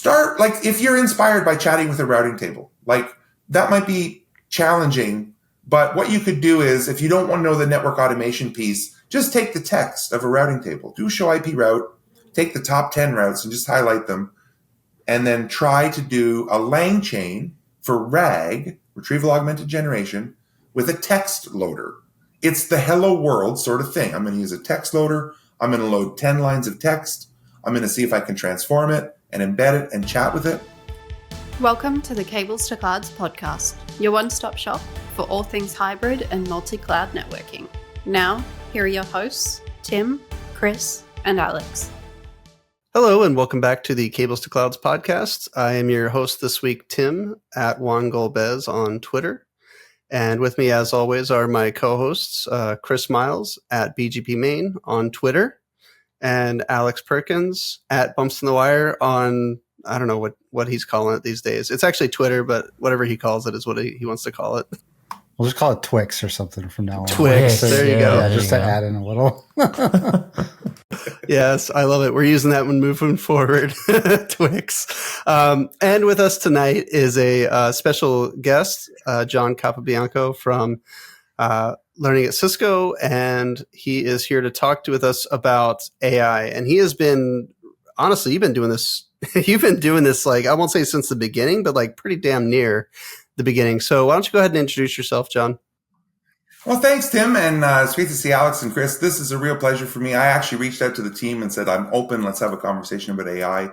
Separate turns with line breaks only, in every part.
start, like, if you're inspired by chatting with a routing table, like, that might be challenging, but what you could do is, if you don't want to know the network automation piece, just take the text of a routing table, do show IP route, take the top 10 routes and just highlight them, and then try to do a lang chain for RAG, Retrieval-Augmented Generation, with a text loader. It's the hello world sort of thing. I'm going to use a text loader. I'm going to load 10 lines of text. I'm going to see if I can transform it and embed it and chat with it.
Welcome to the Cables to Clouds podcast, your one-stop shop for all things hybrid and multi-cloud networking. Now, here are your hosts, Tim, Chris, and Alex.
Hello, and welcome back to the Cables to Clouds podcast. I am your host this week, Tim, at Juan Golbez on Twitter. And with me, as always, are my co-hosts, Chris Miles at BGP Main on Twitter, and Alex Perkins at Bumps in the Wire on, I don't know what he's calling it these days. It's actually Twitter, but whatever he calls it is what he wants to call it.
We'll just call it Twix or something from now on.
Twix, there you go.
Yeah, just to add in a little.
Yes, I love it. We're using that one moving forward. Twix. And with us tonight is a special guest, John Capobianco from Learning at Cisco, and he is here to talk with us about AI. And he has been, honestly, you've been doing this like, I won't say since the beginning, but like pretty damn near the beginning. So why don't you go ahead and introduce yourself, John?
Well, thanks, Tim, and it's great to see Alex and Chris. This is a real pleasure for me. I actually reached out to the team and said, I'm open. Let's have a conversation about AI.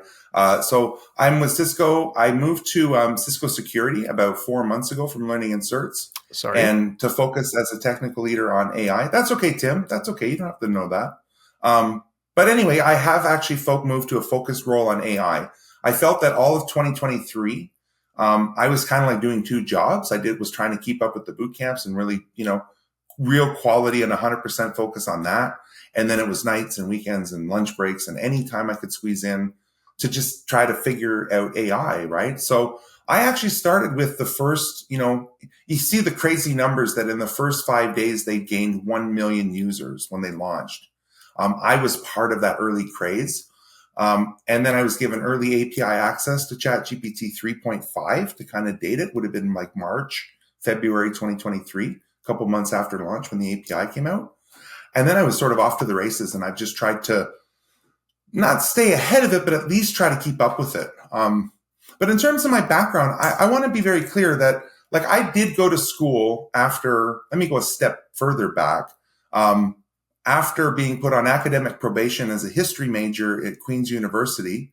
So I'm with Cisco. I moved to Cisco Security about 4 months ago from Learning and Certs.
Sorry.
And to focus as a technical leader on AI. That's okay, Tim. That's okay. You don't have to know that. But anyway, I have actually moved to a focused role on AI. I felt that all of 2023, I was kind of like doing two jobs. Was trying to keep up with the boot camps and really, real quality and 100% focus on that. And then it was nights and weekends and lunch breaks and any time I could squeeze in to just try to figure out AI, right? So I actually started with the first, you see the crazy numbers that in the first 5 days, they gained 1 million users when they launched. I was part of that early craze. And then I was given early API access to ChatGPT 3.5 to kind of date it. Would have been like February 2023. A couple months after launch when the API came out. And then I was sort of off to the races and I've just tried to not stay ahead of it, but at least try to keep up with it. But in terms of my background, I want to be very clear that like I did go to school after, let me go a step further back. After being put on academic probation as a history major at Queen's University,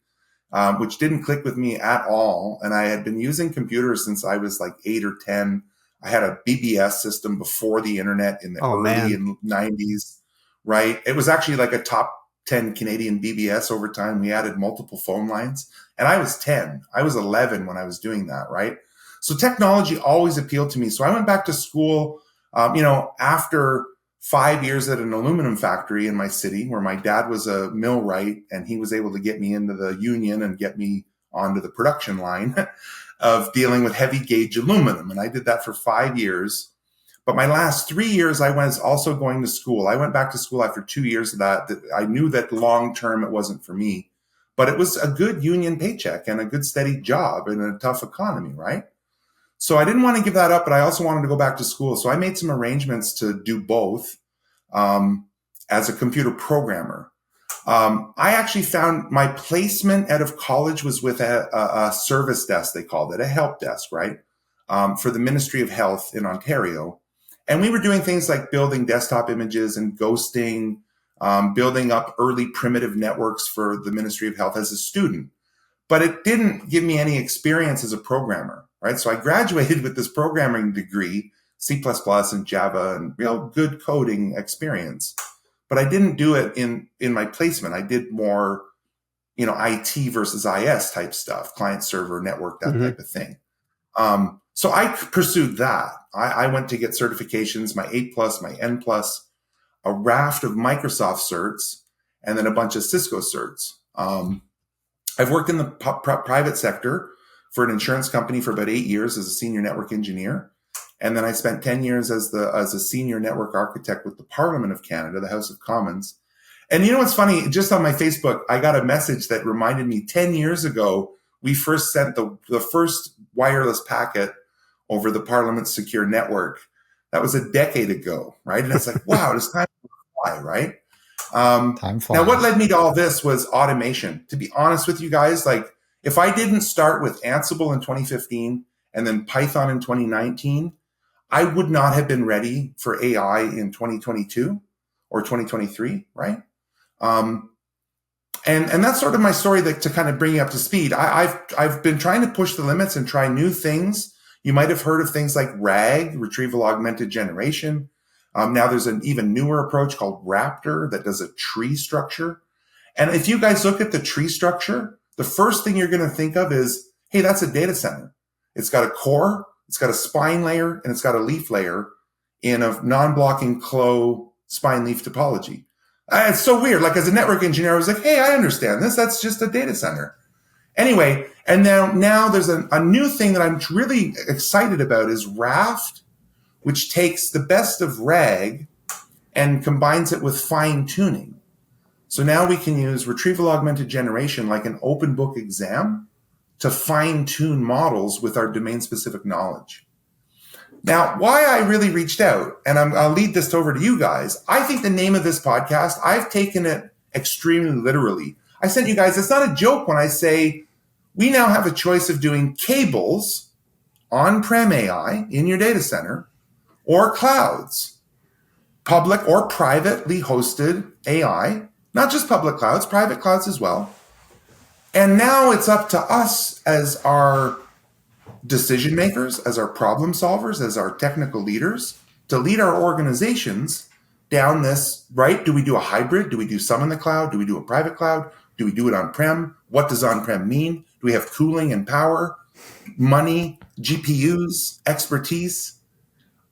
which didn't click with me at all. And I had been using computers since I was like 8 or 10. I had a BBS system before the internet in the early 90s, right? It was actually like a top 10 Canadian BBS over time. We added multiple phone lines and I was 10. I was 11 when I was doing that, right? So technology always appealed to me. So I went back to school, after 5 years at an aluminum factory in my city where my dad was a millwright and he was able to get me into the union and get me onto the production line of dealing with heavy gauge aluminum. And I did that for 5 years. But my last 3 years, I was also going to school. I went back to school after 2 years of that. I knew that long term, it wasn't for me, but it was a good union paycheck and a good steady job in a tough economy, right? So I didn't want to give that up, but I also wanted to go back to school. So I made some arrangements to do both as a computer programmer. I actually found my placement out of college was with a service desk, they called it, a help desk, right? For the Ministry of Health in Ontario. And we were doing things like building desktop images and ghosting, building up early primitive networks for the Ministry of Health as a student. But it didn't give me any experience as a programmer, right? So I graduated with this programming degree, C++ and Java and real good coding experience. But I didn't do it in my placement. I did more, IT versus IS type stuff, client server network, that type of thing. So I pursued that. I went to get certifications, my A+, my N+, a raft of Microsoft certs, and then a bunch of Cisco certs. I've worked in the private sector for an insurance company for about 8 years as a senior network engineer. And then I spent 10 years as a senior network architect with the Parliament of Canada, the House of Commons. And you know what's funny? Just on my Facebook, I got a message that reminded me 10 years ago we first sent the first wireless packet over the Parliament's secure network. That was a decade ago, right? And it's like, wow, it's time to fly, right?
Time flies.
Now, what led me to all this was automation. To be honest with you guys, like if I didn't start with Ansible in 2015 and then Python in 2019, I would not have been ready for AI in 2022 or 2023, right? And that's sort of my story to kind of bring you up to speed. I've been trying to push the limits and try new things. You might have heard of things like RAG, Retrieval-Augmented Generation. Now there's an even newer approach called Raptor that does a tree structure. And if you guys look at the tree structure, the first thing you're going to think of is, hey, that's a data center. It's got a core, it's got a spine layer, and it's got a leaf layer in a non-blocking CLO spine leaf topology. It's so weird. Like as a network engineer, I was like, hey, I understand this. That's just a data center. Anyway, and now there's a new thing that I'm really excited about is Raft, which takes the best of RAG and combines it with fine tuning. So now we can use retrieval-augmented generation like an open book exam to fine tune models with our domain-specific knowledge. Now, why I really reached out, and I'll lead this over to you guys. I think the name of this podcast, I've taken it extremely literally. I sent you guys, it's not a joke when I say we now have a choice of doing cables, on-prem AI in your data center, or clouds, public or privately hosted AI, not just public clouds, private clouds as well. And now it's up to us as our decision makers, as our problem solvers, as our technical leaders to lead our organizations down this, right? Do we do a hybrid? Do we do some in the cloud? Do we do a private cloud? Do we do it on-prem? What does on-prem mean? Do we have cooling and power, money, GPUs, expertise?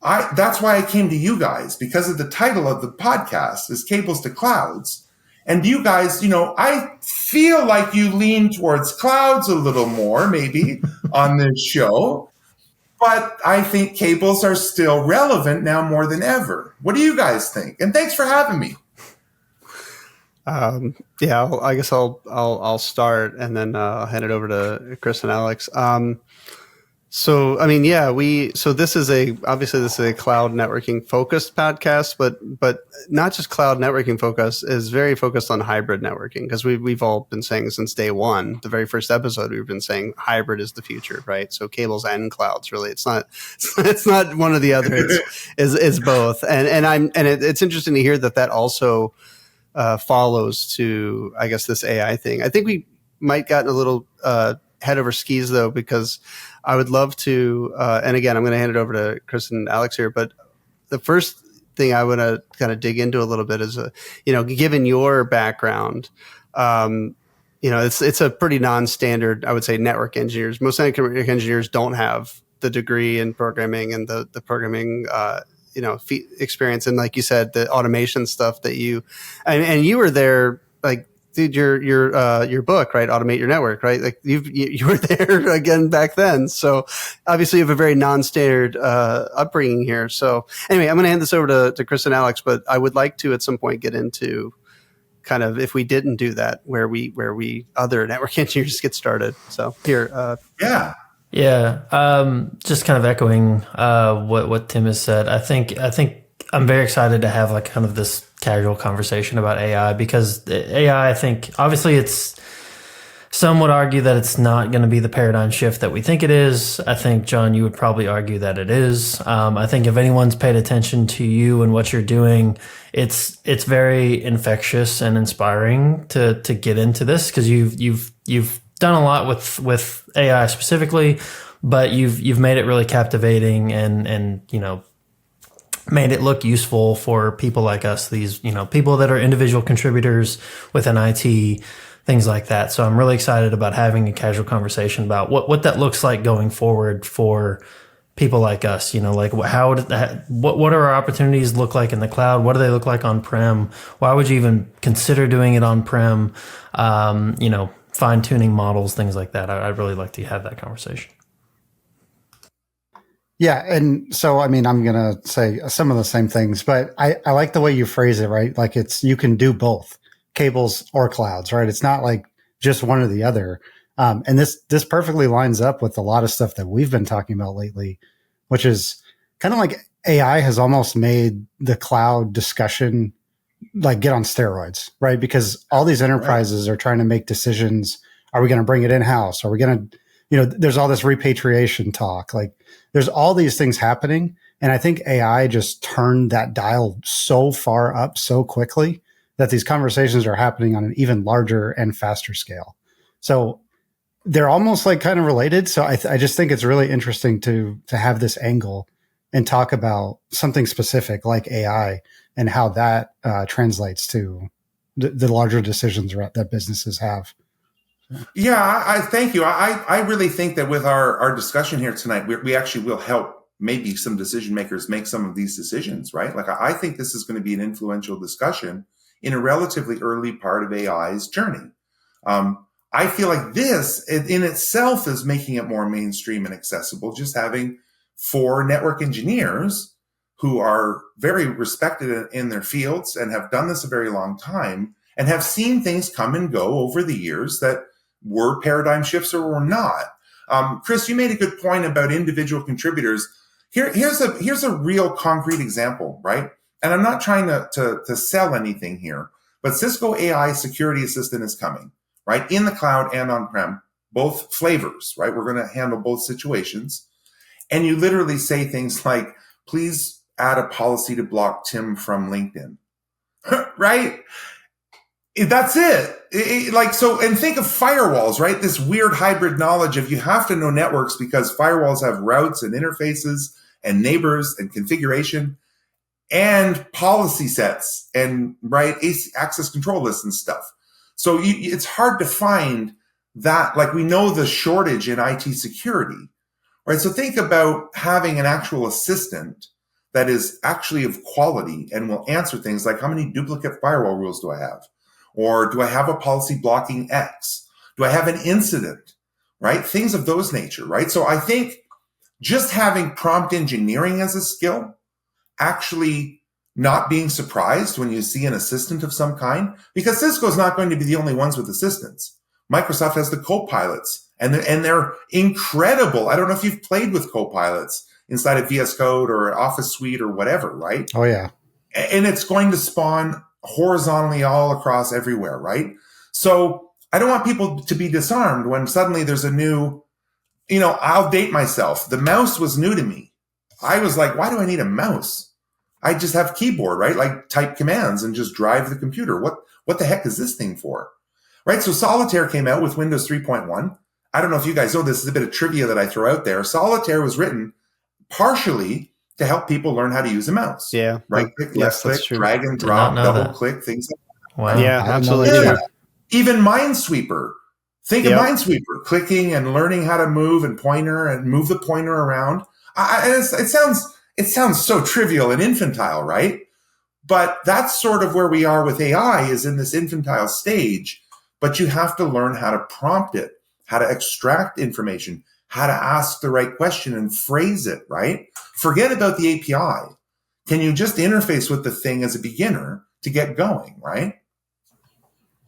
That's why I came to you guys, because of the title of the podcast is Cables to Clouds. And you guys, I feel like you lean towards clouds a little more maybe on this show, but I think cables are still relevant now more than ever. What do you guys think? And thanks for having me.
I guess I'll start and then I'll hand it over to Chris and Alex. So this is a cloud networking focused podcast, but not just cloud networking focus, is very focused on hybrid networking, because we've all been saying since day one, the very first episode, we've been saying hybrid is the future, right? So cables and clouds, really, it's not one or the other, it's both. It's interesting to hear that also follows to, I guess, this AI thing. I think we might gotten a little head over skis though, because I would love to, and again, I'm going to hand it over to Chris and Alex here, but the first thing I want to kind of dig into a little bit is, given your background, it's a pretty non-standard, I would say, network engineers. Most network engineers don't have the degree in programming and the programming, experience. And like you said, the automation stuff that you were there, like, dude, your book, right? Automate Your Network, right? Like you were there again back then. So obviously you have a very non-standard upbringing here. So anyway, I'm going to hand this over to Chris and Alex, but I would like to at some point get into kind of, if we didn't do that, where we other network engineers get started. So here.
Just kind of echoing what Tim has said. I think I'm very excited to have like kind of this casual conversation about AI, because AI, I think, obviously some would argue that it's not going to be the paradigm shift that we think it is. I think, John, you would probably argue that it is. I think if anyone's paid attention to you and what you're doing, it's very infectious and inspiring to get into this, because you've done a lot with AI specifically, but you've made it really captivating and made it look useful for people like us, these, people that are individual contributors within IT, things like that. So I'm really excited about having a casual conversation about what that looks like going forward for people like us, like what do our opportunities look like in the cloud? What do they look like on-prem? Why would you even consider doing it on-prem? Fine tuning models, things like that. I'd really like to have that conversation.
Yeah. And so, I'm going to say some of the same things, but I like the way you phrase it, right? Like you can do both cables or clouds, right? It's not like just one or the other. And this perfectly lines up with a lot of stuff that we've been talking about lately, which is kind of like AI has almost made the cloud discussion like get on steroids, right? Because all these enterprises are trying to make decisions. Are we going to bring it in house? Are we going to, there's all this repatriation talk. Like there's all these things happening. And I think AI just turned that dial so far up so quickly that these conversations are happening on an even larger and faster scale. So they're almost like kind of related. So I just think it's really interesting to have this angle and talk about something specific like AI and how that translates to the larger decisions that businesses have.
Yeah, I thank you. I really think that with our discussion here tonight, we actually will help maybe some decision makers make some of these decisions, right? Like I think this is going to be an influential discussion in a relatively early part of AI's journey. I feel like this in itself is making it more mainstream and accessible, just having 4 network engineers who are very respected in their fields and have done this a very long time and have seen things come and go over the years that were paradigm shifts or were not. Chris, you made a good point about individual contributors. Here's a real concrete example, right? And I'm not trying to sell anything here, but Cisco AI Security Assistant is coming, right? In the cloud and on-prem, both flavors, right? We're going to handle both situations. And you literally say things like, please add a policy to block Tim from LinkedIn, right? That's it. And think of firewalls, right? This weird hybrid knowledge of you have to know networks because firewalls have routes and interfaces and neighbors and configuration and policy sets and access control lists and stuff. So it's hard to find that, like we know the shortage in IT security, right? So think about having an actual assistant that is actually of quality and will answer things like, how many duplicate firewall rules do I have? Or do I have a policy blocking X? Do I have an incident, right? Things of those nature, right? So I think just having prompt engineering as a skill, actually not being surprised when you see an assistant of some kind, because Cisco is not going to be the only ones with assistants. Microsoft has the co-pilots and they're incredible. I don't know if you've played with co-pilots inside of VS Code or Office Suite or whatever, right?
Oh, yeah. And
it's going to spawn horizontally all across everywhere, right? So I don't want people to be disarmed when suddenly there's a new, I'll date myself. The mouse was new to me. I was like, why do I need a mouse? I just have keyboard, right? Like type commands and just drive the computer. What the heck is this thing for? Right? So Solitaire came out with Windows 3.1. I don't know if you guys know, this is a bit of trivia that I throw out there. Solitaire was written partially to help people learn how to use a mouse.
Yeah.
Right click, left click, drag and drop, double click, things like that.
Wow.
Yeah, absolutely.
Yeah. Even Minesweeper. Think of Minesweeper, clicking and learning how to move and move the pointer around. It sounds so trivial and infantile, right? But that's sort of where we are with AI, is in this infantile stage. But you have to learn how to prompt it, how to extract information, how to ask the right question and phrase it, right? Forget about the API. Can you just interface with the thing as a beginner to get going, right?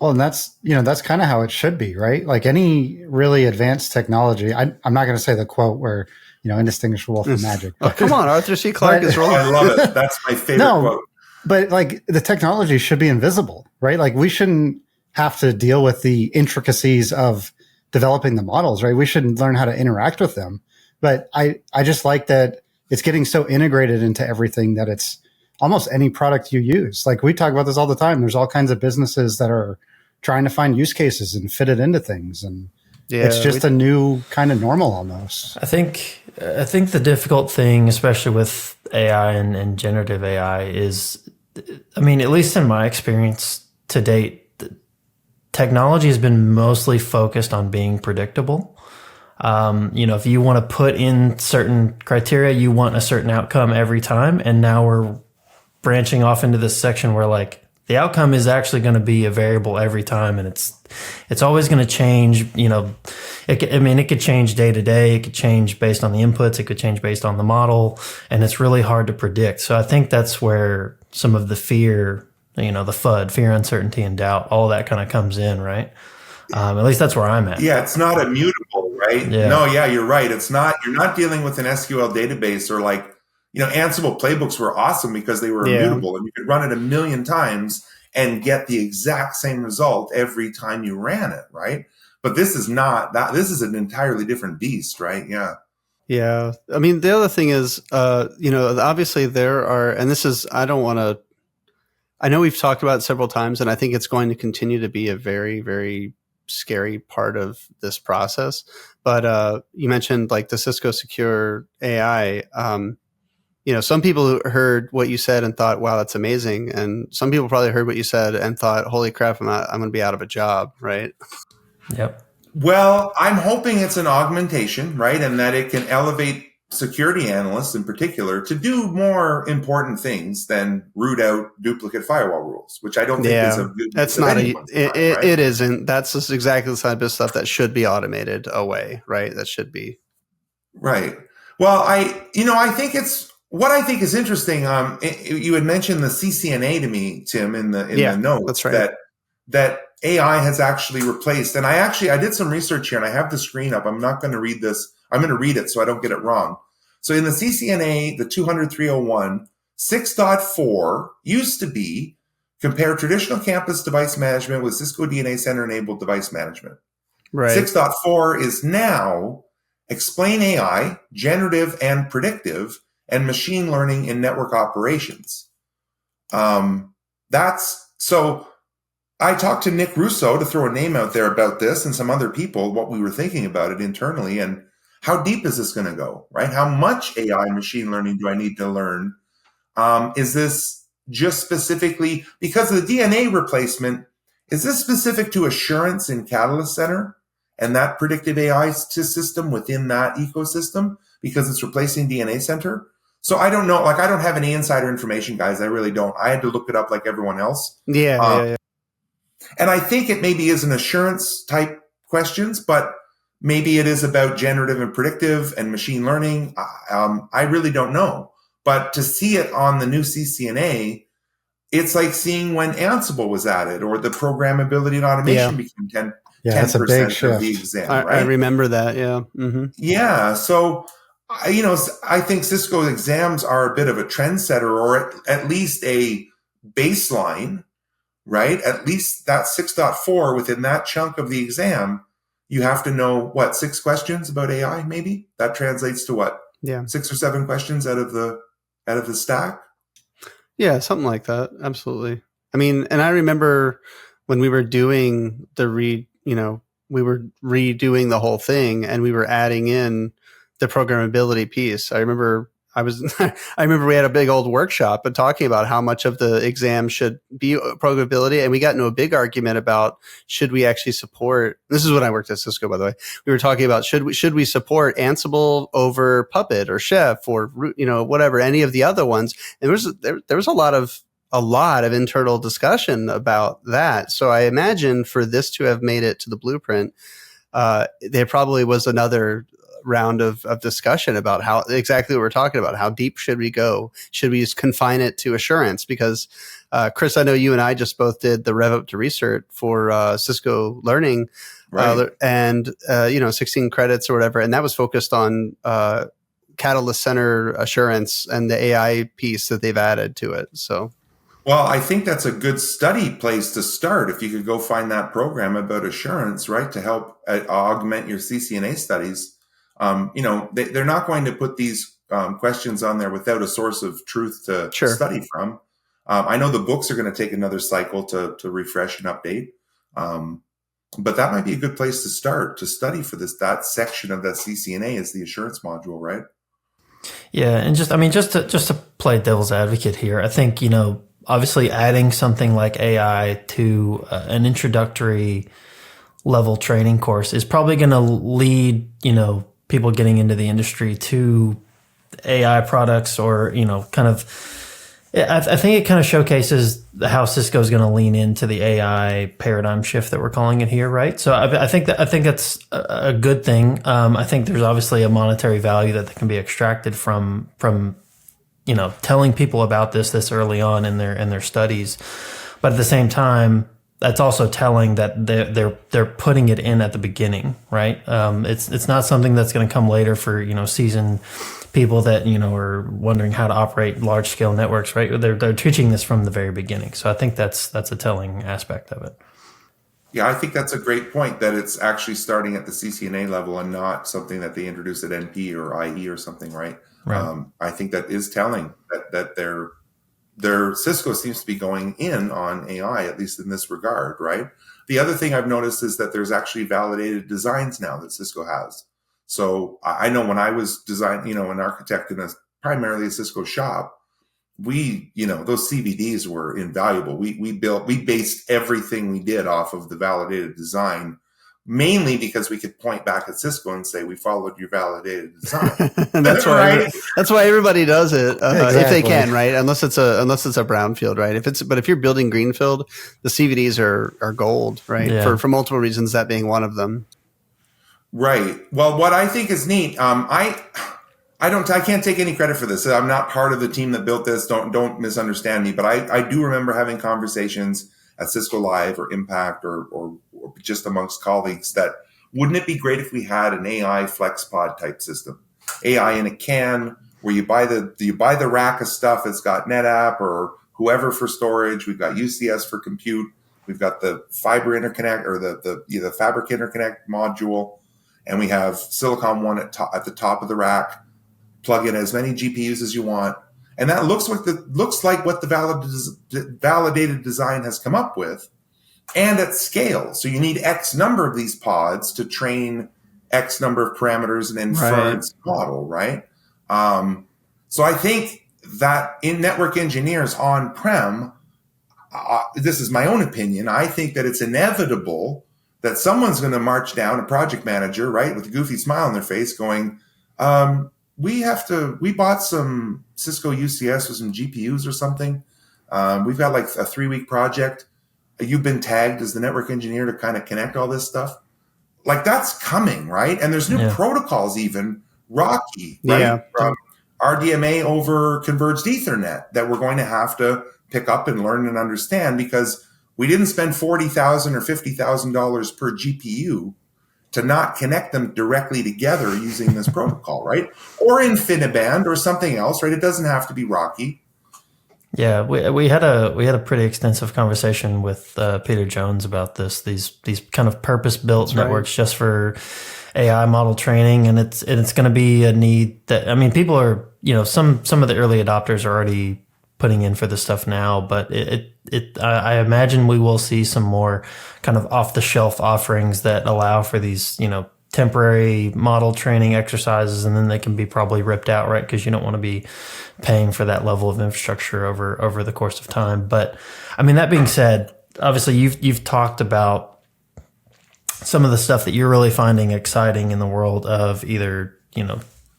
Well, and that's kind of how it should be, right? Like any really advanced technology, I'm not going to say the quote where, indistinguishable from magic.
Oh, come on, Arthur C. Clarke is rolling.
I love it. That's my favorite quote.
But like the technology should be invisible, right? Like we shouldn't have to deal with the intricacies of developing the models, right? We should learn how to interact with them. But I just like that it's getting so integrated into everything that it's almost any product you use. Like we talk about this all the time. There's all kinds of businesses that are trying to find use cases and fit it into things. And it's just a new kind of normal almost.
I think the difficult thing, especially with AI and generative AI, is, at least in my experience to date, technology has been mostly focused on being predictable. If you want to put in certain criteria, you want a certain outcome every time. And now we're branching off into this section where like the outcome is actually going to be a variable every time. And it's always going to change. It could change day to day. It could change based on the inputs. It could change based on the model. And it's really hard to predict. So I think that's where some of the fear, the FUD, fear, uncertainty, and doubt, all that kind of comes in, right? At least that's where I'm at.
Yeah, it's not immutable, right?
Yeah.
No, yeah, you're right. It's not. You're not dealing with an SQL database or like, Ansible playbooks were awesome because they were immutable and you could run it a million times and get the exact same result every time you ran it, right? But this is not that. This is an entirely different beast, right? Yeah.
Yeah. I mean, the other thing is, obviously there are, and this is, I know we've talked about it several times, and I think it's going to continue to be a very, very scary part of this process. But you mentioned like the Cisco Secure AI. Some people heard what you said and thought, wow, that's amazing. And some people probably heard what you said and thought, holy crap, I'm going to be out of a job, right?
Yep.
Well, I'm hoping it's an augmentation, right? And that it can elevate security analysts in particular to do more important things than root out duplicate firewall rules, which I don't think is a good.
That's not it isn't. That's just exactly the type of stuff that should be automated away, right? That should be.
Right. Well, I think it's what I think is interesting. You had mentioned the CCNA to me, Tim, in the notes.
That's right.
That AI has actually replaced, and I did some research here and I have the screen up. I'm not going to read this. I'm going to read it so I don't get it wrong. So in the CCNA, the 200-301, 6.4 used to be compare traditional campus device management with Cisco DNA Center enabled device management.
Right.
6.4 is now explain AI, generative and predictive, and machine learning in network operations. So I talked to Nick Russo, to throw a name out there, about this, and some other people, what we were thinking about it internally, and how deep is this going to go, right? How much AI and machine learning do I need to learn? Is this just specifically, because of the DNA replacement, is this specific to assurance in Catalyst Center and that predictive AI system within that ecosystem because it's replacing DNA Center? So I don't know. Like, I don't have any insider information, guys. I really don't. I had to look it up like everyone else.
Yeah.
And I think it maybe is an assurance type questions, but maybe it is about generative and predictive and machine learning. I really don't know. But to see it on the new CCNA, it's like seeing when Ansible was added or the programmability and automation became 10%
that's a big shift.
of the exam. Right?
I remember that. Yeah. Mm-hmm.
Yeah. So, I think Cisco exams are a bit of a trendsetter, or at least a baseline, right? At least that 6.4 within that chunk of the exam, you have to know 6 questions about AI, maybe? That translates to what?
Yeah.
6 or 7 questions out of the stack?
Yeah, something like that. Absolutely. I mean, and I remember when we were doing we were redoing the whole thing and we were adding in the programmability piece. I remember we had a big old workshop and talking about how much of the exam should be programmability. And we got into a big argument about, should we actually support, this is when I worked at Cisco, by the way, we were talking about, should we support Ansible over Puppet or Chef or, whatever, any of the other ones. And there was a lot of internal discussion about that. So I imagine for this to have made it to the blueprint, there probably was another round of discussion about how exactly what we're talking about. How deep should we go? Should we just confine it to assurance? Because Chris, I know you and I just both did the Rev Up to Research for Cisco Learning,
right.
and 16 credits or whatever, and that was focused on Catalyst Center assurance and the AI piece that they've added to it. So.
Well, I think that's a good study place to start. If you could go find that program about assurance, right, to help augment your CCNA studies. They're not going to put these questions on there without a source of truth to study from. I know the books are going to take another cycle to refresh and update. But that might be a good place to start to study for that section of the CCNA is the assurance module, right?
Yeah. And just to play devil's advocate here, I think, obviously adding something like AI to an introductory level training course is probably going to lead, people getting into the industry to AI products or, I think it kind of showcases how Cisco is going to lean into the AI paradigm shift that we're calling it here, right? So I think that's a good thing. I think there's obviously a monetary value that can be extracted from telling people about this early on in their studies. But at the same time, that's also telling that they're putting it in at the beginning, right? It's not something that's going to come later for, seasoned people that, are wondering how to operate large scale networks, right? They're teaching this from the very beginning. So I think that's a telling aspect of it.
Yeah, I think that's a great point, that it's actually starting at the CCNA level and not something that they introduce at NP or IE or something, right?
Right.
I think that is telling that their Cisco seems to be going in on AI, at least in this regard, right? The other thing I've noticed is that there's actually validated designs now that Cisco has. So I know when I was an architect in primarily a Cisco shop, those CVDs were invaluable. We based everything we did off of the validated design, mainly because we could point back at Cisco and say, we followed your validated design.
That's
right?
That's why everybody does it,
Exactly.
if they can, right? Unless it's a brownfield, right? But if you're building greenfield, the CVDs are gold, right?
Yeah.
For multiple reasons, that being one of them.
Right. Well, what I think is neat, I can't take any credit for this. I'm not part of the team that built this. Don't misunderstand me. But I do remember having conversations at Cisco Live or Impact or just amongst colleagues that wouldn't it be great if we had an AI FlexPod type system, AI in a can, where you buy the rack of stuff. It's got NetApp or whoever for storage. We've got UCS for compute. We've got the fiber interconnect or the fabric interconnect module, and we have Silicon One at the top of the rack. Plug in as many GPUs as you want, and that looks like what the validated design has come up with, and at scale. So you need X number of these pods to train X number of parameters and inference model, right? So I think that in network engineers on-prem, this is my own opinion, I think that it's inevitable that someone's going to march down, a project manager, right, with a goofy smile on their face going, we bought some Cisco UCS with some GPUs or something. We've got like a 3-week project. You've been tagged as the network engineer to kind of connect all this stuff. Like that's coming, right? And there's new protocols, even Rocky, right?
Yeah.
From RDMA over converged Ethernet that we're going to have to pick up and learn and understand, because we didn't spend $40,000 or $50,000 per GPU to not connect them directly together using this protocol, right? Or InfiniBand or something else, right? It doesn't have to be Rocky.
Yeah, we had a pretty extensive conversation with Peter Jones about this. These kind of purpose-built networks just for AI model training, and it's going to be a need that, I mean, people are, some of the early adopters are already putting in for this stuff now, but I imagine we will see some more kind of off-the-shelf offerings that allow for these, temporary model training exercises, and then they can be probably ripped out, right? Because you don't want to be paying for that level of infrastructure over the course of time. But I mean, that being said, obviously you've talked about some of the stuff that you're really finding exciting in the world of either,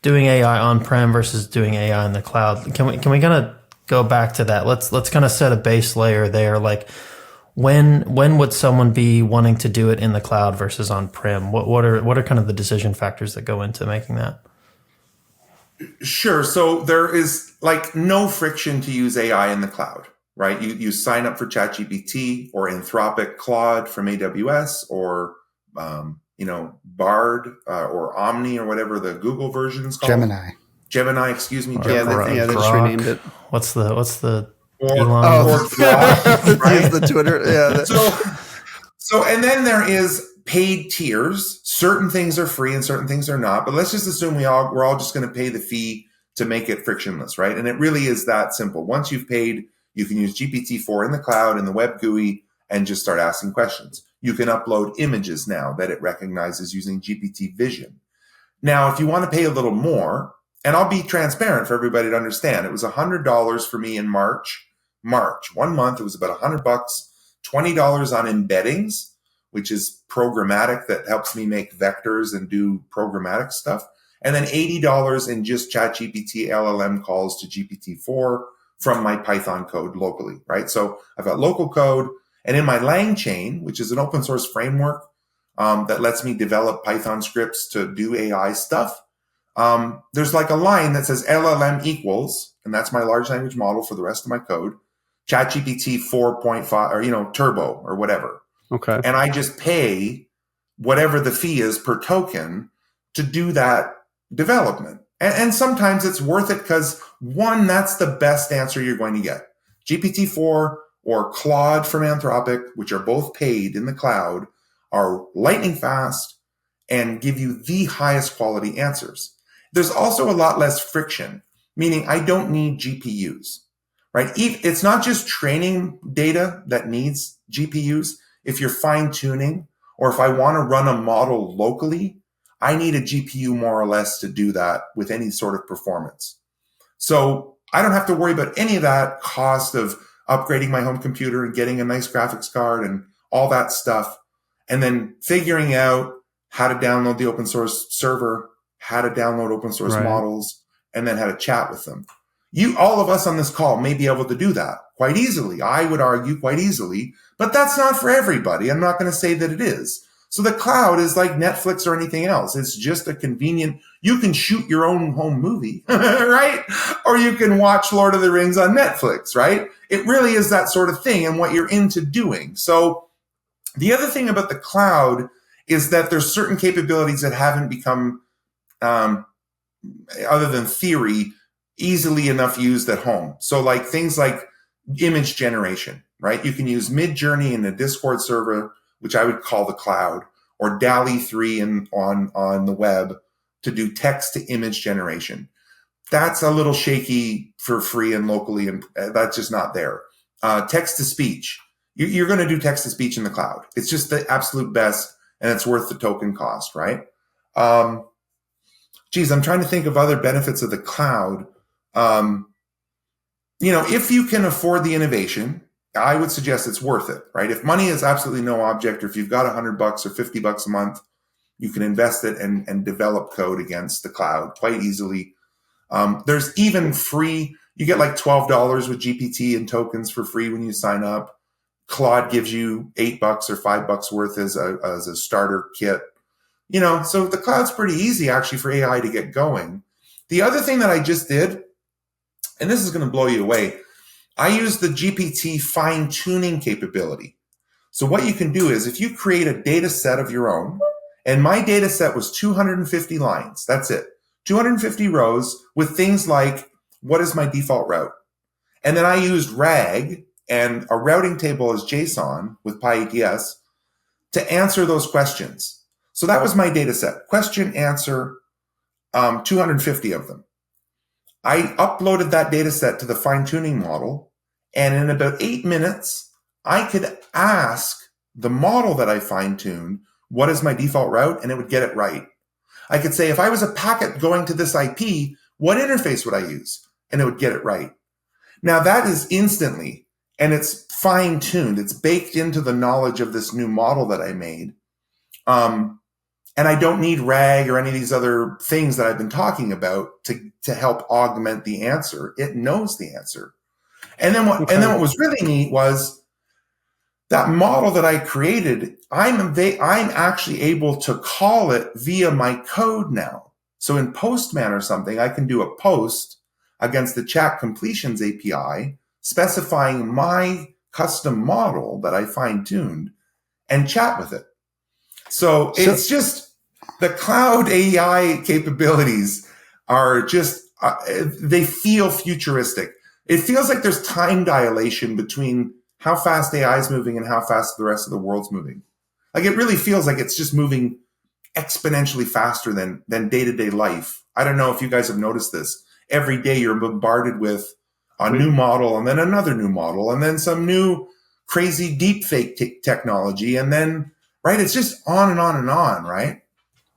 doing AI on-prem versus doing AI in the cloud. Can we kind of go back to that? Let's kind of set a base layer there. Like, when would someone be wanting to do it in the cloud versus on-prem? What are kind of the decision factors that go into making that?
Sure. So there is like no friction to use AI in the cloud, right? You sign up for ChatGPT or Anthropic Claude from AWS or Bard or Omni or whatever the Google version is called. Gemini, excuse me. Gemini.
They just renamed it.
What's the
Or
Grok, right? The Twitter. Yeah.
So, and then there is paid tiers. Certain things are free and certain things are not. But let's just assume we're all just going to pay the fee to make it frictionless, right? And it really is that simple. Once you've paid, you can use GPT-4 in the cloud in the web GUI and just start asking questions. You can upload images now that it recognizes using GPT Vision. Now, if you want to pay a little more, and I'll be transparent for everybody to understand, it was $100 for me in March. 1 month, it was about $100, $20 on embeddings, which is programmatic that helps me make vectors and do programmatic stuff. And then $80 in just ChatGPT LLM calls to GPT-4 from my Python code locally, right? So I've got local code, and in my LangChain, which is an open source framework that lets me develop Python scripts to do AI stuff, there's like a line that says LLM equals, and that's my large language model for the rest of my code, ChatGPT 4.5 or, turbo or whatever.
Okay.
And I just pay whatever the fee is per token to do that development. And sometimes it's worth it because, one, that's the best answer you're going to get. GPT-4 or Claude from Anthropic, which are both paid in the cloud, are lightning fast and give you the highest quality answers. There's also a lot less friction, meaning I don't need GPUs, right? It's not just training data that needs GPUs. If you're fine tuning, or if I want to run a model locally, I need a GPU more or less to do that with any sort of performance. So I don't have to worry about any of that cost of upgrading my home computer and getting a nice graphics card and all that stuff. And then figuring out how to download the open source server, how to download open source models, and then how to chat with them. All of us on this call may be able to do that quite easily. I would argue quite easily, but that's not for everybody. I'm not going to say that it is. So the cloud is like Netflix or anything else. It's just a convenient, you can shoot your own home movie, right? Or you can watch Lord of the Rings on Netflix, right? It really is that sort of thing and what you're into doing. So the other thing about the cloud is that there's certain capabilities that haven't become, other than theory, easily enough used at home. So like things like image generation, right? You can use Midjourney in a Discord server, which I would call the cloud, or DALL-E 3 on the web to do text to image generation. That's a little shaky for free and locally, and that's just not there. Text to speech. You're going to do text to speech in the cloud. It's just the absolute best, and it's worth the token cost, right? I'm trying to think of other benefits of the cloud. If you can afford the innovation, I would suggest it's worth it, right? If money is absolutely no object, or if you've got $100 or $50 a month, you can invest it and develop code against the cloud quite easily. There's even free, you get like $12 with GPT and tokens for free when you sign up. Claude gives you $8 or $5 worth as a starter kit. So the cloud's pretty easy actually for AI to get going. The other thing that I just did, and this is going to blow you away, I use the GPT fine-tuning capability. So what you can do is if you create a data set of your own, and my data set was 250 lines, that's it, 250 rows with things like, what is my default route? And then I used RAG and a routing table as JSON with PyATS to answer those questions. So that was my data set, question, answer, 250 of them. I uploaded that data set to the fine-tuning model, and in about 8 minutes, I could ask the model that I fine-tuned, what is my default route? And it would get it right. I could say, if I was a packet going to this IP, what interface would I use? And it would get it right. Now that is instantly, and it's fine-tuned. It's baked into the knowledge of this new model that I made. And I don't need RAG or any of these other things that I've been talking about to help augment the answer. It knows the answer. And then what was really neat was that model that I created, I'm actually able to call it via my code now. So in Postman or something, I can do a post against the chat completions API specifying my custom model that I fine-tuned and chat with it. So it's just the cloud AI capabilities are just, they feel futuristic. It feels like there's time dilation between how fast AI is moving and how fast the rest of the world's moving. Like it really feels like it's just moving exponentially faster than day-to-day life. I don't know if you guys have noticed this. Every day you're bombarded with a new model and then another new model and then some new crazy deepfake technology. And then, right, it's just on and on and on, right?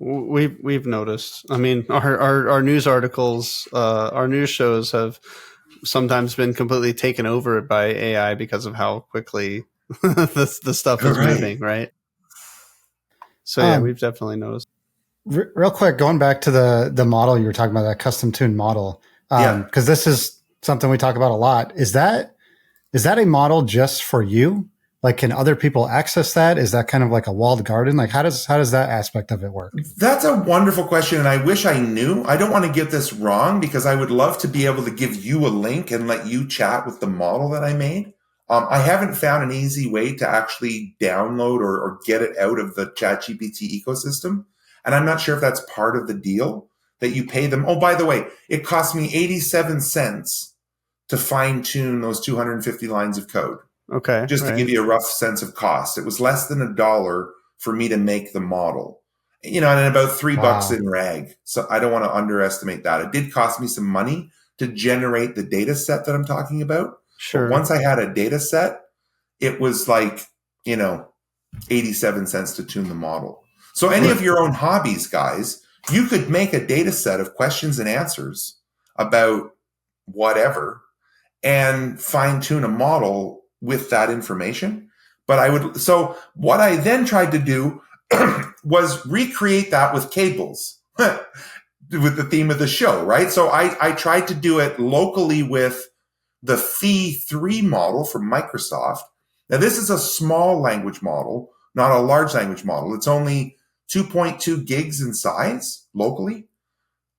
We've noticed. I mean, our news articles, our news shows have sometimes been completely taken over by AI because of how quickly the stuff is moving, right? So yeah, we've definitely noticed.
Real quick, going back to the model you were talking about, that custom tuned model, because this is something we talk about a lot. Is that a model just for you? Like, can other people access that? Is that kind of like a walled garden? Like, how does that aspect of it work?
That's a wonderful question, and I wish I knew. I don't want to get this wrong because I would love to be able to give you a link and let you chat with the model that I made. I haven't found an easy way to actually download or get it out of the ChatGPT ecosystem. And I'm not sure if that's part of the deal that you pay them. Oh, by the way, it cost me 87 cents to fine tune those 250 lines of code.
Okay.
Just to give you a rough sense of cost. It was less than $1 for me to make the model, and about $3 in RAG. So I don't want to underestimate that. It did cost me some money to generate the data set that I'm talking about.
Sure.
But once I had a data set, it was like, 87 cents to tune the model. So any of your own hobbies, guys, you could make a data set of questions and answers about whatever and fine tune a model with that information. So what I then tried to do was recreate that with cables with the theme of the show, right? So I tried to do it locally with the Phi-3 model from Microsoft. Now, this is a small language model, not a large language model. It's only 2.2 gigs in size locally,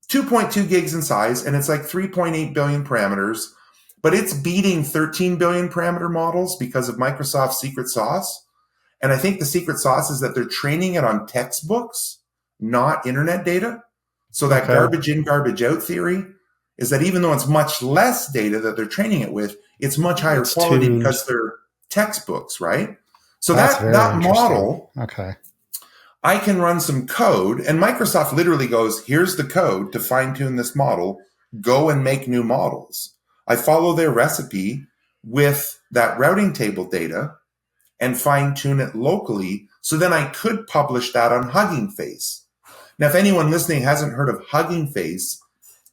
2.2 gigs in size, and it's like 3.8 billion parameters. But it's beating 13 billion parameter models because of Microsoft's secret sauce. And I think the secret sauce is that they're training it on textbooks, not internet data. So that garbage in, garbage out theory is that even though it's much less data that they're training it with, it's much higher quality because they're textbooks, right? So that model, I can run some code, and Microsoft literally goes, here's the code to fine tune this model. Go and make new models. I follow their recipe with that routing table data and fine tune it locally. So then I could publish that on Hugging Face. Now, if anyone listening hasn't heard of Hugging Face,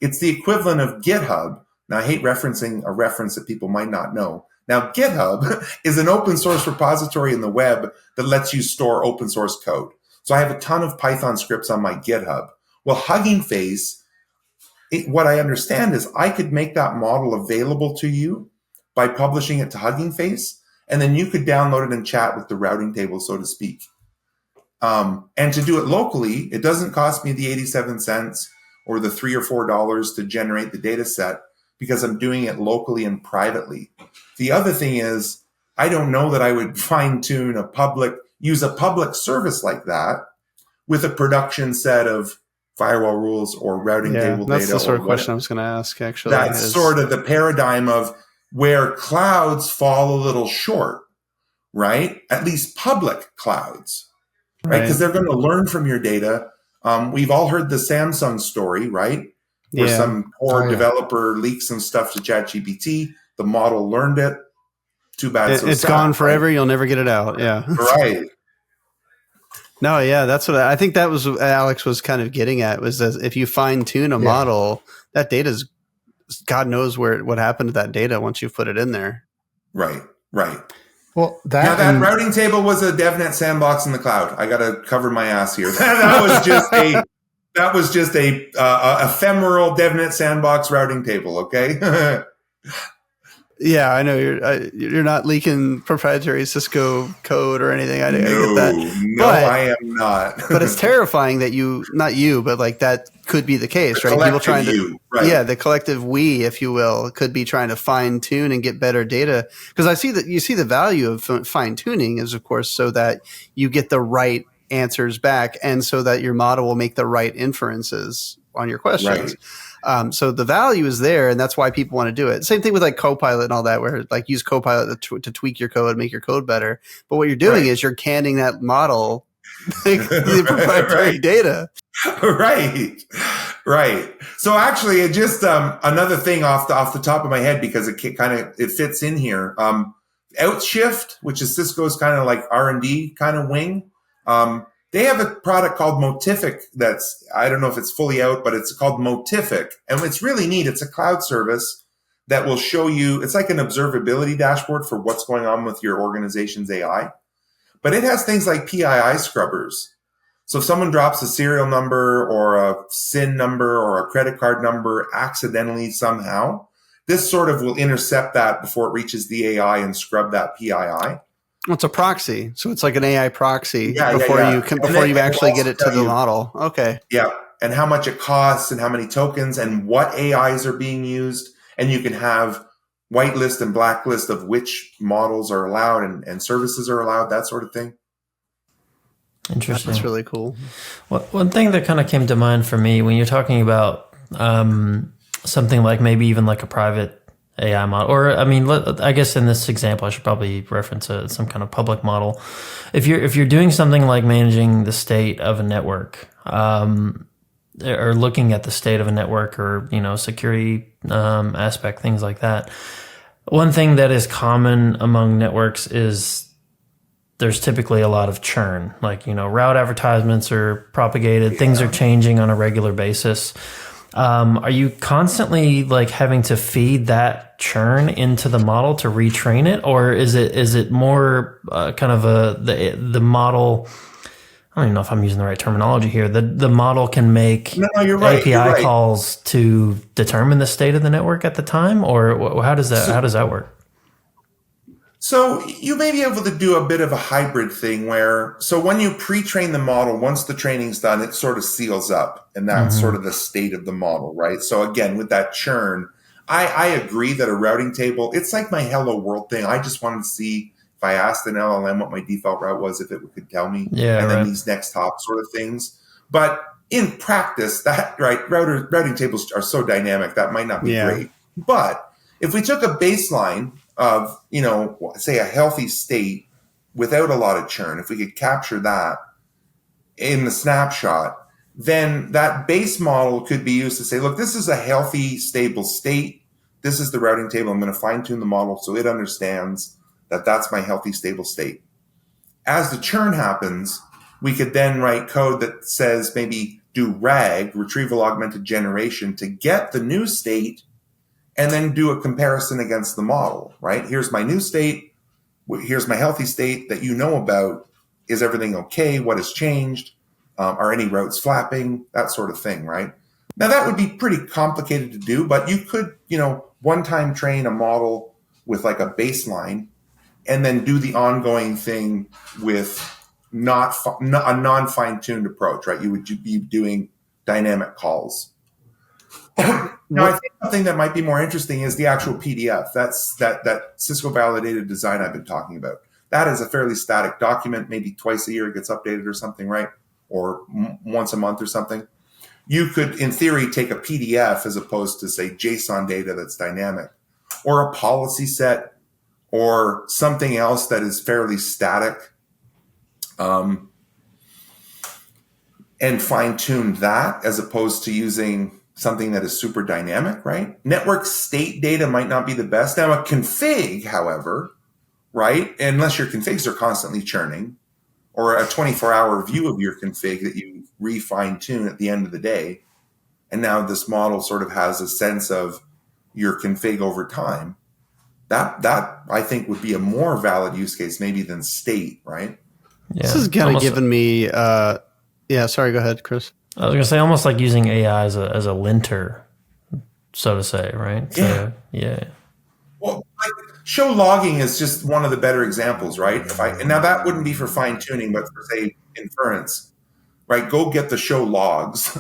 it's the equivalent of GitHub. Now, I hate referencing a reference that people might not know. Now, GitHub is an open source repository in the web that lets you store open source code. So I have a ton of Python scripts on my GitHub. Well, Hugging Face, what I understand is I could make that model available to you by publishing it to Hugging Face, and then you could download it and chat with the routing table, so to speak. And to do it locally, it doesn't cost me the 87 cents or the $3 or $4 to generate the data set because I'm doing it locally and privately. The other thing is, I don't know that I would fine tune use a public service like that with a production set of firewall rules or routing table data.
That's the sort of question I was going to ask, actually.
That's sort of the paradigm of where clouds fall a little short, right? At least public clouds, right? Because they're going to learn from your data. We've all heard the Samsung story, right? Where some poor developer leaked some stuff to ChatGPT. The model learned it. Too bad.
It's gone forever. Right? You'll never get it out. Yeah.
Right.
No, yeah, that's what I think that was what Alex was kind of getting at, was that if you fine tune a model, that data's, God knows what happened to that data once you put it in there.
Right.
Well,
that routing table was a DevNet sandbox in the cloud. I got to cover my ass here. That was just a ephemeral DevNet sandbox routing table. Okay.
Yeah, I know you're not leaking proprietary Cisco code or anything. I get that.
No, I am not.
But it's terrifying that not you, but like that could be the case, right? People trying to, the collective we, if you will, could be trying to fine tune and get better data. Because I see that you see the value of fine tuning is, of course, so that you get the right answers back, and so that your model will make the right inferences on your questions. Right. So the value is there, and that's why people want to do it. Same thing with like Copilot and all that, where like use Copilot to tweak your code, make your code better. But what you're doing is you're canning that model, the proprietary data. Right. So actually, it just another thing off the top of my head, because it fits in here. Outshift, which is Cisco's kind of like R&D kind of wing. They have a product called Motific that's, I don't know if it's fully out, but it's called Motific. And it's really neat. It's a cloud service that will show you, it's like an observability dashboard for what's going on with your organization's AI. But it has things like PII scrubbers. So if someone drops a serial number or a SIN number or a credit card number accidentally somehow, this sort of will intercept that before it reaches the AI and scrub that PII. Well, it's a proxy, so it's like an AI proxy before you actually get it to the model. Okay.
Yeah, and how much it costs, and how many tokens, and what AIs are being used, and you can have whitelist and blacklist of which models are allowed and services are allowed, that sort of thing.
Interesting.
That's really cool.
One thing that kind of came to mind for me when you're talking about something like maybe even like a private AI model, or I mean, I guess in this example, I should probably reference some kind of public model. If you're doing something like managing the state of a network, or looking at the state of a network, or security aspect, things like that. One thing that is common among networks is there's typically a lot of churn, like, route advertisements are propagated, things are changing on a regular basis. Are you constantly like having to feed that churn into the model to retrain it? Or is it more kind of the model? I don't even know if I'm using the right terminology here. The model can make API calls to determine the state of the network at the time, or how does that work?
So you may be able to do a bit of a hybrid thing where, so when you pre-train the model, once the training's done, it sort of seals up, and that's sort of the state of the model, right? So again, with that churn, I agree that a routing table, it's like my hello world thing. I just wanted to see if I asked an LLM what my default route was, if it could tell me, and then these next hop sort of things. But in practice, routing tables are so dynamic that might not be great. But if we took a baseline of, say a healthy state without a lot of churn, if we could capture that in the snapshot, then that base model could be used to say, look, this is a healthy, stable state. This is the routing table. I'm going to fine tune the model so it understands that that's my healthy, stable state. As the churn happens, we could then write code that says maybe do RAG, Retrieval-Augmented Generation, to get the new state and then do a comparison against the model, right? Here's my new state. Here's my healthy state that you know about. Is everything okay? What has changed? Are any routes flapping? That sort of thing, right? Now, that would be pretty complicated to do, but you could, one-time train a model with like a baseline and then do the ongoing thing with a non-fine-tuned approach, right? You would be doing dynamic calls. Now, I think something that might be more interesting is the actual PDF. That's that Cisco validated design I've been talking about. That is a fairly static document. Maybe twice a year it gets updated or something, right? Or once a month or something. You could, in theory, take a PDF as opposed to, say, JSON data that's dynamic, or a policy set, or something else that is fairly static, and fine-tune that as opposed to using something that is super dynamic, right? Network state data might not be the best. Now, a config, however, right, unless your configs are constantly churning, or a 24-hour view of your config that you refine-tune at the end of the day, and now this model sort of has a sense of your config over time, that I think would be a more valid use case maybe than state, right?
Yeah. This is kind of giving me, sorry, go ahead, Chris.
I was going to say almost like using AI as a linter, so to say, right?
Yeah.
So, yeah.
Well, show logging is just one of the better examples, right? And now that wouldn't be for fine tuning, but for, say, inference, right? Go get the show logs.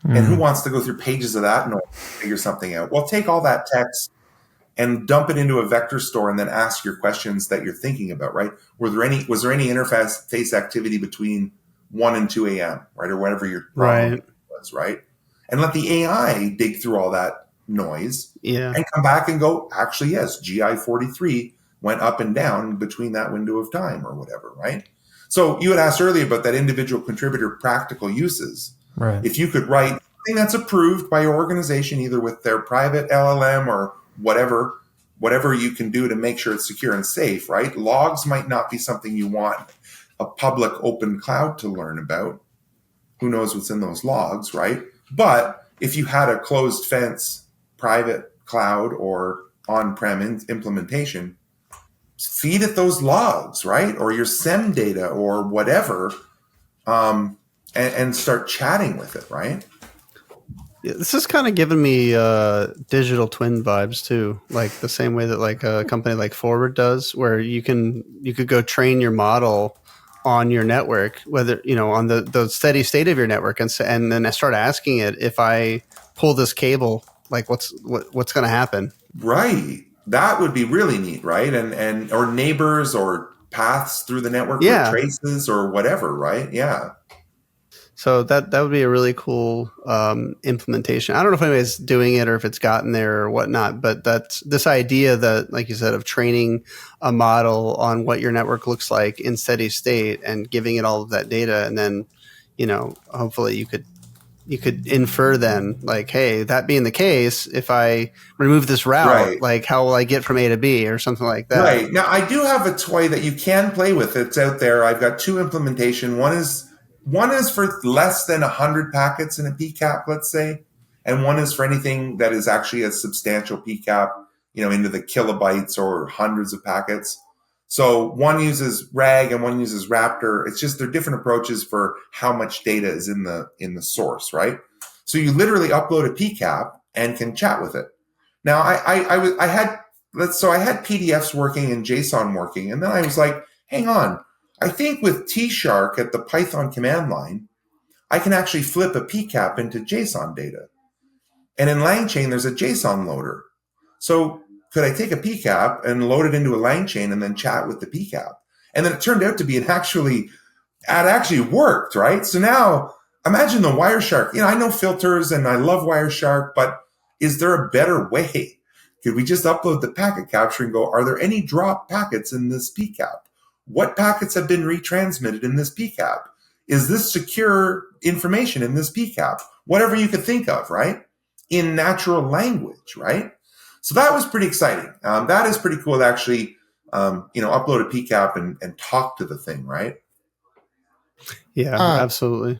And who wants to go through pages of that and figure something out? Well, take all that text and dump it into a vector store and then ask your questions that you're thinking about, right? Was there any interface activity between 1 and 2 a.m., right? Or whatever your problem was, right? And let the AI dig through all that noise and come back and go, actually, yes, GI43 went up and down between that window of time or whatever, right? So you had asked earlier about that individual contributor practical uses.
Right.
If you could write something that's approved by your organization, either with their private LLM or whatever you can do to make sure it's secure and safe, right? Logs might not be something you want a public open cloud to learn about. Who knows what's in those logs, right? But if you had a closed fence private cloud or on-prem implementation, feed it those logs, right? Or your SEM data or whatever, and start chatting with it, right?
Yeah, this is kind of giving me digital twin vibes too, like the same way that like a company like Forward does, where you could go train your model on your network, whether on the steady state of your network, and then I start asking it, if I pull this cable, like what's going to happen,
right? That would be really neat, right? And or neighbors or paths through the network with traces or whatever, right? Yeah.
So that would be a really cool implementation. I don't know if anybody's doing it or if it's gotten there or whatnot, but that's this idea that, like you said, of training a model on what your network looks like in steady state and giving it all of that data, and then, hopefully you could infer then, like, hey, that being the case, if I remove this route, like, how will I get from A to B or something like that?
Right. Now, I do have a toy that you can play with. It's out there. I've got two implementation. One is for less than 100 packets in a PCAP, let's say, and one is for anything that is actually a substantial PCAP, into the kilobytes or hundreds of packets. So one uses RAG and one uses Raptor. It's just they're different approaches for how much data is in the source, right? So you literally upload a PCAP and can chat with it. Now I had PDFs working and JSON working, and then I was like, hang on. I think with T-Shark at the Python command line, I can actually flip a PCAP into JSON data. And in LangChain, there's a JSON loader. So could I take a PCAP and load it into a LangChain and then chat with the PCAP? And then it turned out to be it actually worked, right? So now imagine the Wireshark. I know filters and I love Wireshark, but is there a better way? Could we just upload the packet capture and go, are there any drop packets in this PCAP? What packets have been retransmitted in this PCAP? Is this secure information in this PCAP? Whatever you could think of, right? In natural language, right? So that was pretty exciting. That is pretty cool to actually, upload a PCAP and talk to the thing, right?
Yeah, absolutely.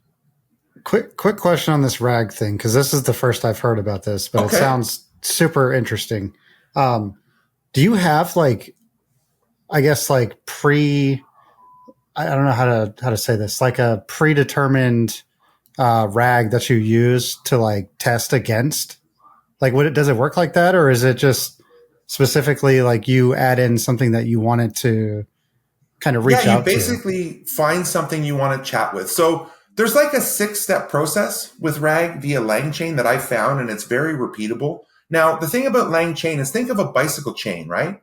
Quick question on this RAG thing, because this is the first I've heard about this, but It sounds super interesting. Do you have I don't know how to say this, like a predetermined RAG that you use to test against? Does it work like that, or is it just specifically you add in something that you wanted to kind of reach out to?
Yeah, you basically find something you want to chat with. So there's a 6-step process with RAG via LangChain that I found, and it's very repeatable. Now, the thing about LangChain is think of a bicycle chain, right?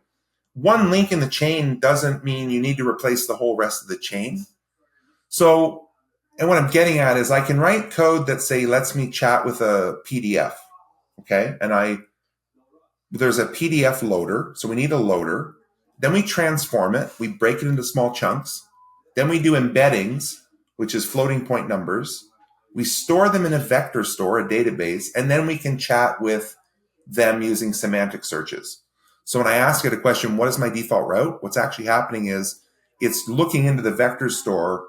One link in the chain doesn't mean you need to replace the whole rest of the chain. So, and what I'm getting at is I can write code that lets me chat with a PDF. Okay. And there's a PDF loader. So we need a loader. Then we transform it. We break it into small chunks. Then we do embeddings, which is floating point numbers. We store them in a vector store, a database, and then we can chat with them using semantic searches. So when I ask it a question, what is my default route? What's actually happening is it's looking into the vector store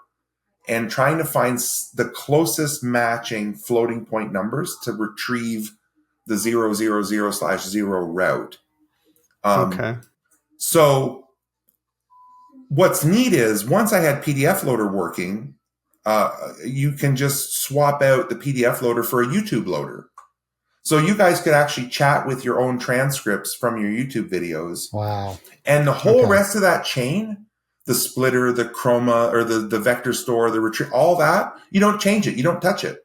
and trying to find the closest matching floating point numbers to retrieve the 000/0 route.
Okay.
So what's neat is once I had PDF loader working, you can just swap out the PDF loader for a YouTube loader. So you guys could actually chat with your own transcripts from your YouTube videos.
Wow.
And the whole rest of that chain, the splitter, the chroma, or the vector store, the retrieve, all that, you don't change it. You don't touch it.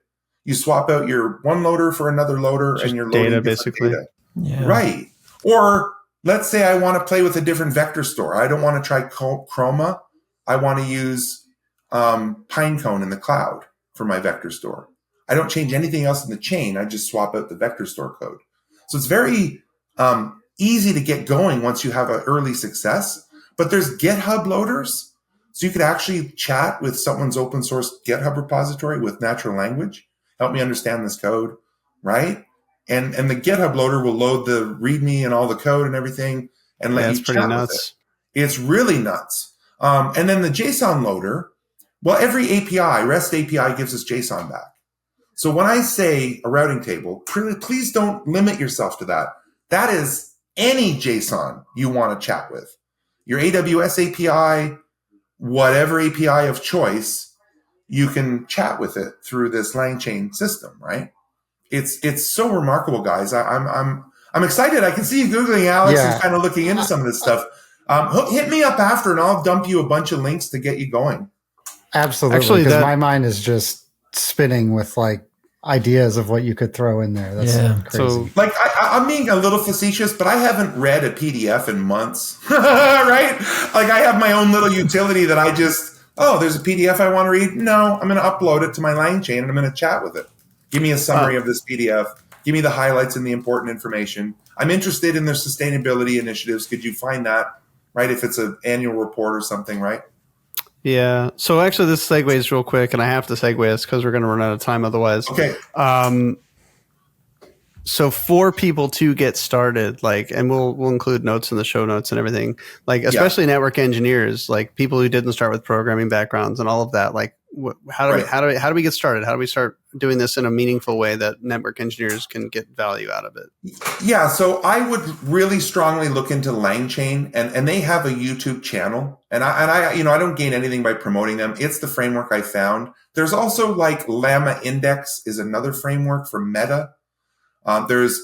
You swap out your one loader for another loader
just
and you're loading
data, basically.
Data.
Yeah.
Right. Or let's say I want to play with a different vector store. I don't want to try chroma. I want to use Pinecone in the cloud for my vector store. I don't change anything else in the chain. I just swap out the vector store code. So it's very easy to get going once you have an early success. But there's GitHub loaders. So you could actually chat with someone's open source GitHub repository with natural language. Help me understand this code, right? And the GitHub loader will load the README and all the code and everything and let you chat with it. It's really nuts. And then the JSON loader, well, every API, REST API gives us JSON back. So when I say a routing table, please don't limit yourself to that. That is any JSON you want to chat with. Your AWS API, whatever API of choice, you can chat with it through this LangChain system, right? It's so remarkable, guys. I'm excited. I can see you Googling, Alex, and kind of looking into some of this stuff. Hit me up after and I'll dump you a bunch of links to get you going.
Absolutely. Because my mind is just spinning with ideas of what you could throw in there. That's crazy.
So,
like I'm being a little facetious, but I haven't read a PDF in months, right? Like I have my own little utility that I just, there's a PDF I want to read. No, I'm going to upload it to my LangChain and I'm going to chat with it. Give me a summary of this PDF. Give me the highlights and the important information. I'm interested in their sustainability initiatives. Could you find that, right? If it's an annual report or something, right?
yeah. So actually this segues real quick, and I have to segue this because we're going to run out of time otherwise.
Okay.
So for people to get started, like, and we'll include notes in the show notes and everything, like, especially network engineers, like people who didn't start with programming backgrounds and all of that, like, how do we get started? How do we start doing this in a meaningful way that network engineers can get value out of it?
Yeah, so I would really strongly look into LangChain, and they have a YouTube channel, and I I don't gain anything by promoting them. It's the framework I found. There's also like Llama Index is another framework for Meta. There's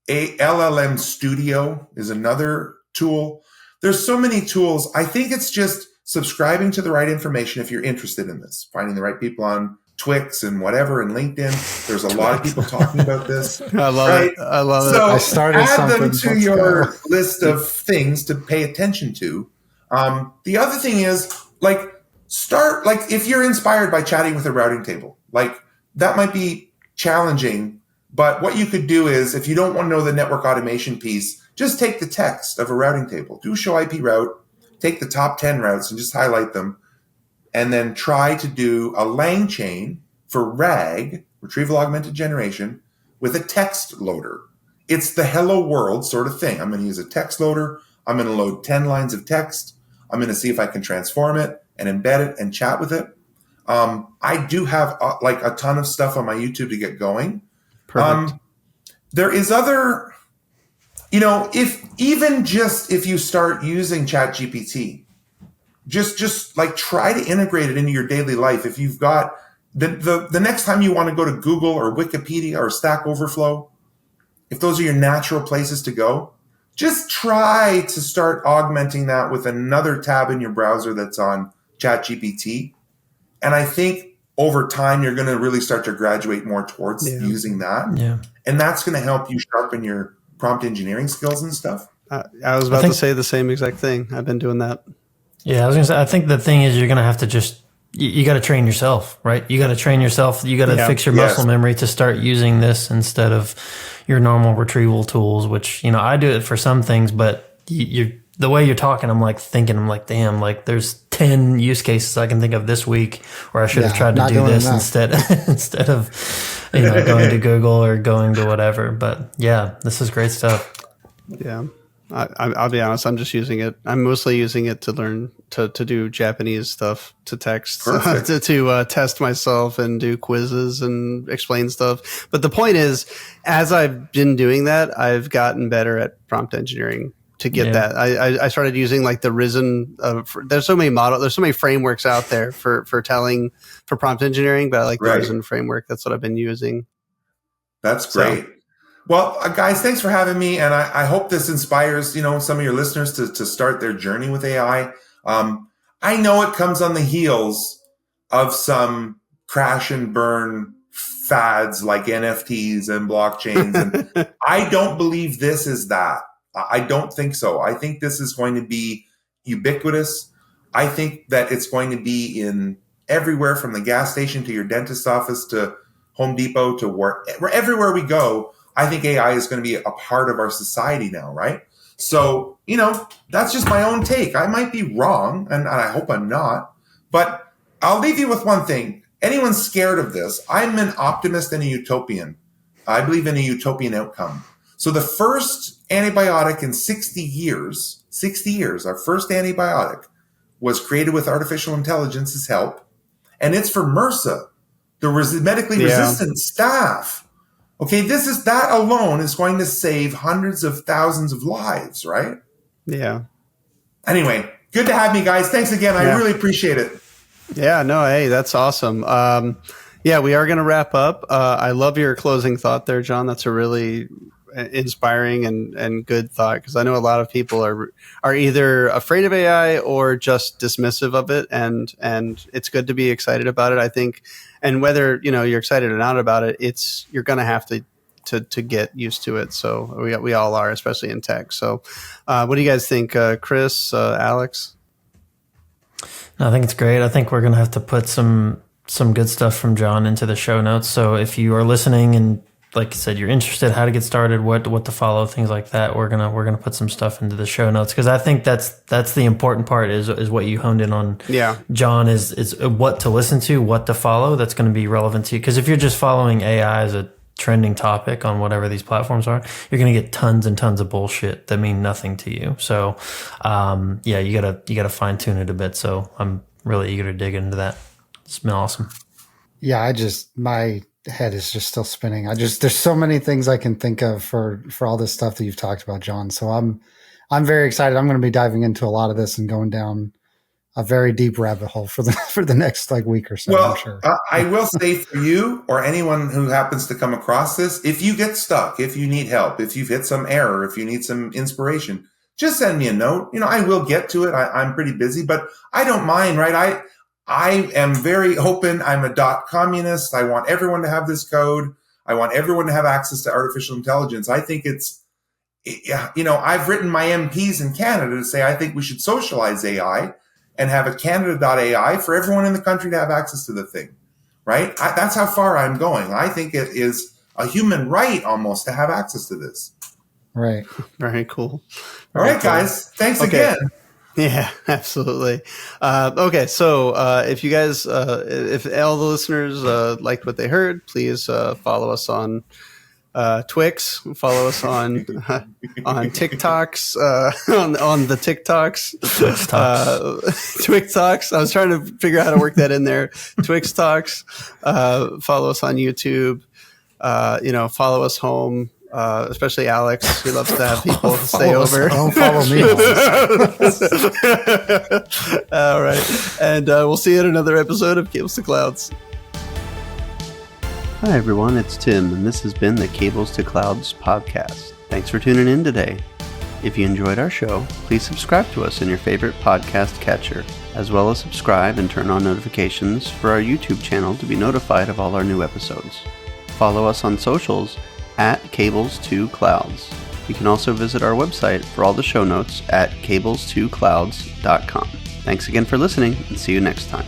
a LLM Studio is another tool. There's so many tools. I think it's just subscribing to the right information if you're interested in this, finding the right people on Twix and whatever and LinkedIn. There's a lot of people talking about this.
I love it. I love it.
So
I started
add them
something.
to your list of things to pay attention to. The other thing is start if you're inspired by chatting with a routing table, like that might be challenging. But what you could do is, if you don't want to know the network automation piece, just take the text of a routing table, do show IP route, take the top 10 routes and just highlight them, and then try to do a LangChain for RAG, Retrieval-Augmented Generation, with a text loader. It's the hello world sort of thing. I'm going to use a text loader. I'm going to load 10 lines of text. I'm going to see if I can transform it and embed it and chat with it. I do have a ton of stuff on my YouTube to get going.
Perfect.
There is other, if you start using ChatGPT, just like try to integrate it into your daily life. If you've got the next time you want to go to Google or Wikipedia or Stack Overflow, if those are your natural places to go, just try to start augmenting that with another tab in your browser that's on ChatGPT. And I think over time, you're going to really start to graduate more towards using that.
Yeah.
And that's going to help you sharpen your prompt engineering skills and stuff.
I was about to say the same exact thing. I've been doing that.
Yeah, I was going to say, I think the thing is you're going to have to just, you got to train yourself, right? You got to train yourself. You got to fix your muscle memory to start using this instead of your normal retrieval tools, which, I do it for some things, but the way you're talking, I'm like, damn, like there's 10 use cases I can think of this week where I should have tried to do this instead of, going to Google or going to whatever. But yeah, this is great stuff.
Yeah. I'll be honest. I'm just using it. I'm mostly using it to learn to do Japanese stuff, to text, to test myself and do quizzes and explain stuff. But the point is, as I've been doing that, I've gotten better at prompt engineering. To get that, I started using like the Risen. There's so many frameworks out there for prompt engineering, but I like the Risen framework. That's what I've been using. That's
great. Well, guys, thanks for having me, and I hope this inspires some of your listeners to start their journey with AI. I know it comes on the heels of some crash and burn fads like NFTs and blockchains, and I don't believe this is that. I don't think so. I think this is going to be ubiquitous. I think that it's going to be in everywhere from the gas station to your dentist's office to Home Depot to everywhere we go. I think AI is going to be a part of our society now, right? So, that's just my own take. I might be wrong, and I hope I'm not. But I'll leave you with one thing. Anyone scared of this, I'm an optimist and a utopian. I believe in a utopian outcome. So the first antibiotic in 60 years, our first antibiotic was created with artificial intelligence's help. And it's for MRSA, the medically resistant staph. Okay, that alone is going to save hundreds of thousands of lives, right?
Yeah.
Anyway, good to have me, guys. Thanks again. I really appreciate it.
Yeah, no, hey, that's awesome. We are going to wrap up. I love your closing thought there, John. That's a really inspiring and good thought, because I know a lot of people are either afraid of AI or just dismissive of it, and it's good to be excited about it, I think. And whether you're excited or not about it, you're going to have to get used to it. So we all are, especially in tech. So what do you guys think, Chris, Alex?
No, I think it's great. I think we're going to have to put some good stuff from John into the show notes. So if you are listening and, like you said, you're interested how to get started, what to follow, things like that, we're gonna put some stuff into the show notes, because I think that's the important part is what you honed in on.
Yeah,
John is what to listen to, what to follow. That's going to be relevant to you, because if you're just following AI as a trending topic on whatever these platforms are, you're going to get tons and tons of bullshit that mean nothing to you. So, you gotta fine tune it a bit. So I'm really eager to dig into that. It's been awesome.
Yeah, my head is just still spinning. There's so many things I can think of for all this stuff that you've talked about, John. So I'm very excited. I'm going to be diving into a lot of this and going down a very deep rabbit hole for the next week or so.
Well,
I'm sure.
I will say, for you or anyone who happens to come across this, if you get stuck, if you need help, if you've hit some error, if you need some inspiration, just send me a note. I will get to it. I'm pretty busy, but I don't mind, right? I am very open. I'm a .communist. I want everyone to have this code. I want everyone to have access to artificial intelligence. I think I've written my MPs in Canada to say I think we should socialize AI and have a Canada.ai for everyone in the country to have access to the thing, right? That's how far I'm going. I think it is a human right almost to have access to this.
Right.
Very cool.
All right, guys. Thanks again.
Yeah, absolutely. Okay, so if you guys, if all the listeners liked what they heard, please follow us on Twix. Follow us on TikToks. On the TikToks. Twix Talks. I was trying to figure out how to work that in there. Twix Talks. Follow us on YouTube. Follow us home. Especially Alex, who loves to have people stay over.
Don't follow me.
All right. And we'll see you in another episode of Cables to Clouds. Hi, everyone. It's Tim, and this has been the Cables to Clouds podcast. Thanks for tuning in today. If you enjoyed our show, please subscribe to us in your favorite podcast catcher, as well as subscribe and turn on notifications for our YouTube channel to be notified of all our new episodes. Follow us on socials at Cables2Clouds. You can also visit our website for all the show notes at cables2clouds.com. Thanks again for listening, and see you next time.